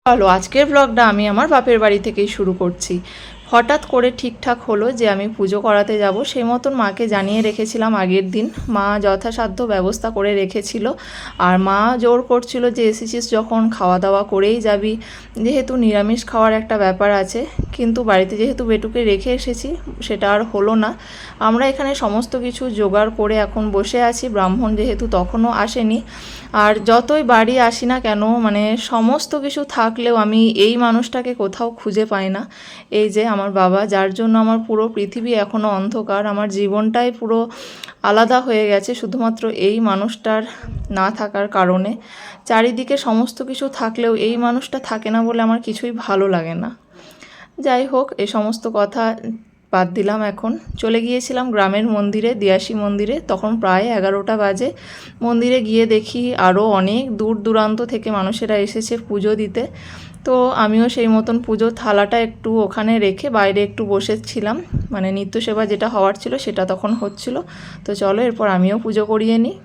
চলো আজকের ব্লগটা আমি আমার বাপের বাড়ি থেকেই শুরু করছি। হঠাৎ করে ঠিকঠাক হলো যে আমি পুজো করাতে যাব, সেই মতন মাকে জানিয়ে রেখেছিলাম আগের দিন। মা যথাসাধ্য ব্যবস্থা করে রেখেছিল, আর মা জোর করছিল যে এসেছিস যখন খাওয়া দাওয়া করেই যাবি, যেহেতু নিরামিষ খাওয়ার একটা ব্যাপার আছে। কিন্তু বাড়িতে যেহেতু বেটুকে রেখে এসেছি, সেটা আর হলো না। আমরা এখানে সমস্ত কিছু জোগাড় করে এখন বসে আছি, ব্রাহ্মণ যেহেতু তখনও আসেনি। আর যতই বাড়ি আসি না কেন, মানে সমস্ত কিছু থাকলেও আমি এই মানুষটাকে কোথাও খুঁজে পাই না। এই যে আমার বাবা, যার জন্য আমার পুরো পৃথিবী এখনও অন্ধকার, আমার জীবনটাই পুরো আলাদা হয়ে গেছে শুধুমাত্র এই মানুষটার না থাকার কারণে। চারিদিকে সমস্ত কিছু থাকলেও এই মানুষটা থাকে না বলে আমার কিছুই ভালো লাগে না। যাই হোক, এই সমস্ত কথা বাদ দিলাম। এখন চলে গিয়েছিলাম গ্রামের মন্দিরে, দিয়াশী মন্দিরে। তখন প্রায় 11টা বাজে। মন্দিরে গিয়ে দেখি আরও অনেক দূর দূরান্ত থেকে মানুষেরা এসেছে পুজো দিতে। তো আমিও সেই মতন পুজোর থালাটা একটু ওখানে রেখে বাইরে একটু বসেছিলাম, মানে নিত্য সেবা যেটা হওয়ার ছিল সেটা তখন হচ্ছিল। তো চলো এরপর আমিও পুজো করিয়ে নিই।